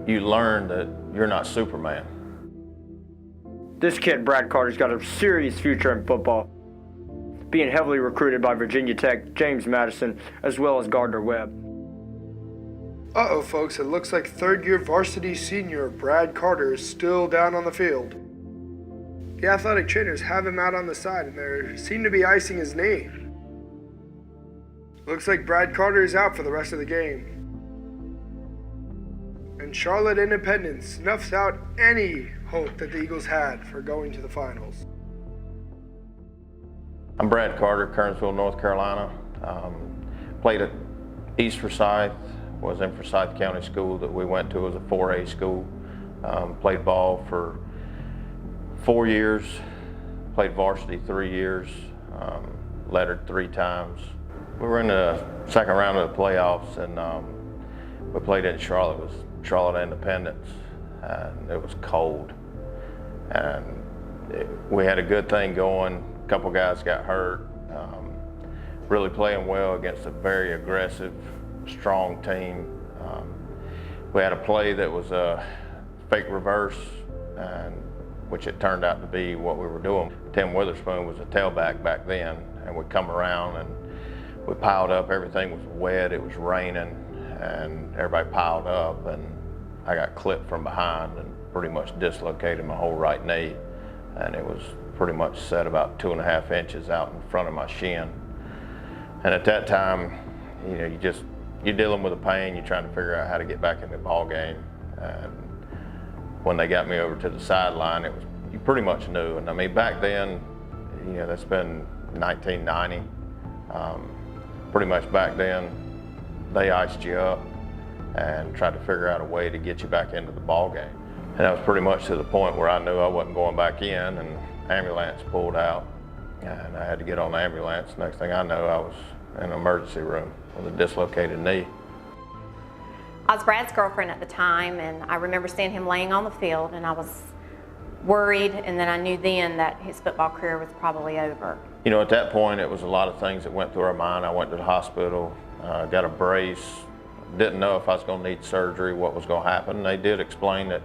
you learn that you're not Superman. This kid, Brad Carter's got a serious future in football, being heavily recruited by Virginia Tech, James Madison, as well as Gardner Webb. Uh-oh, folks, it looks like third-year varsity senior Brad Carter is still down on the field. The athletic trainers have him out on the side, and they seem to be icing his knee. Looks like Brad Carter is out for the rest of the game. And Charlotte Independence snuffs out any hope that the Eagles had for going to the finals. I'm Brad Carter, Kernersville, North Carolina. Played at East Forsyth, was in Forsyth County School that we went to as a 4A school. Played ball for 4 years, played varsity 3 years, lettered 3 times. We were in the second round of the playoffs, and we played in Charlotte. It was Charlotte Independence, and it was cold. And we had a good thing going. A couple guys got hurt. Really playing well against a very aggressive, strong team. We had a play that was a fake reverse, and which it turned out to be what we were doing. Tim Witherspoon was a tailback back then, and we come around and we piled up. Everything was wet, it was raining, and everybody piled up, and I got clipped from behind and pretty much dislocated my whole right knee, and it was pretty much set about 2.5 inches out in front of my shin. And at that time, you know, you're dealing with the pain, you're trying to figure out how to get back in the ball game. And when they got me over to the sideline, you pretty much knew. And I mean, back then, you know, that's been 1990. Pretty much back then, they iced you up and tried to figure out a way to get you back into the ball game. And that was pretty much to the point where I knew I wasn't going back in, and ambulance pulled out, and I had to get on the ambulance. Next thing I know, I was in an emergency room with a dislocated knee. I was Brad's girlfriend at the time, and I remember seeing him laying on the field, and I was worried, and then I knew then that his football career was probably over. You know, at that point, it was a lot of things that went through our mind. I went to the hospital, got a brace, didn't know if I was going to need surgery, what was going to happen. They did explain that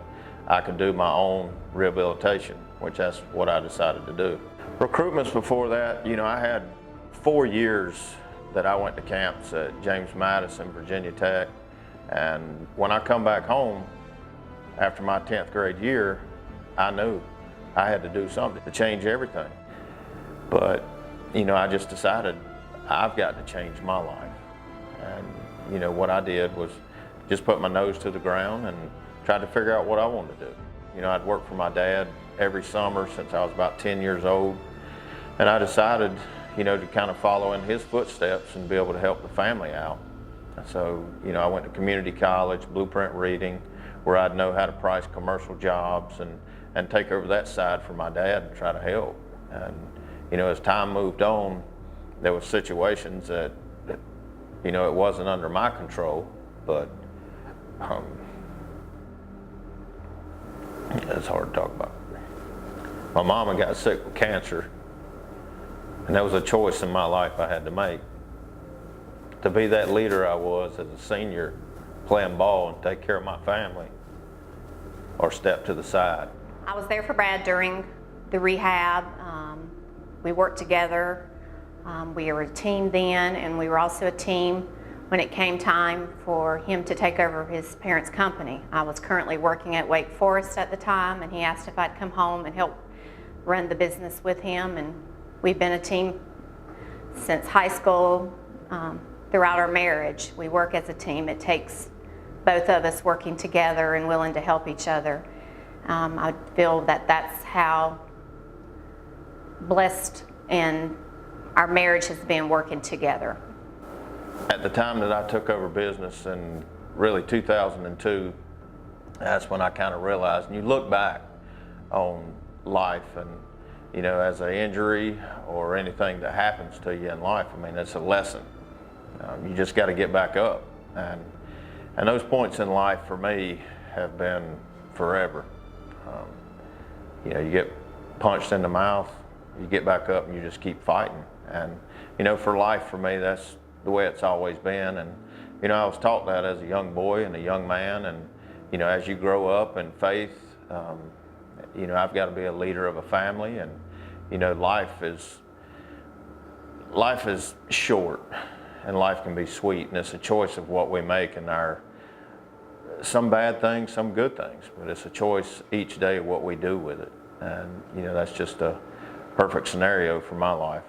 I could do my own rehabilitation, which that's what I decided to do. Recruitments before that, you know, I had 4 years that I went to camps at James Madison, Virginia Tech, and when I come back home after my 10th grade year, I knew I had to do something to change everything. But, you know, I just decided I've got to change my life. And, you know, what I did was just put my nose to the ground and tried to figure out what I wanted to do. You know, I'd worked for my dad every summer since I was about 10 years old. And I decided, you know, to kind of follow in his footsteps and be able to help the family out. So, you know, I went to community college, blueprint reading, where I'd know how to price commercial jobs and take over that side for my dad and try to help. And, you know, as time moved on, there were situations that you know, it wasn't under my control, but it's hard to talk about. My mama got sick with cancer, and that was a choice in my life I had to make. To be that leader I was as a senior, playing ball and take care of my family, or step to the side. I was there for Brad during the rehab. We worked together. We were a team then, and we were also a team when it came time for him to take over his parents' company. I was currently working at Wake Forest at the time, and he asked if I'd come home and help run the business with him, and we've been a team since high school, throughout our marriage. We work as a team. It takes both of us working together and willing to help each other. I feel that that's how blessed and our marriage has been, working together. At the time that I took over business in really 2002, that's when I kind of realized, and you look back on life and, you know, as an injury or anything that happens to you in life, I mean, it's a lesson. You just got to get back up. And those points in life for me have been forever. You know, you get punched in the mouth, you get back up and you just keep fighting. And, you know, for life for me, that's the way it's always been. And, you know, I was taught that as a young boy and a young man. And, you know, as you grow up in faith, you know, I've got to be a leader of a family, and, you know, life is short, and life can be sweet, and it's a choice of what we make in our, some bad things, some good things, but it's a choice each day what we do with it. And, you know, that's just a perfect scenario for my life.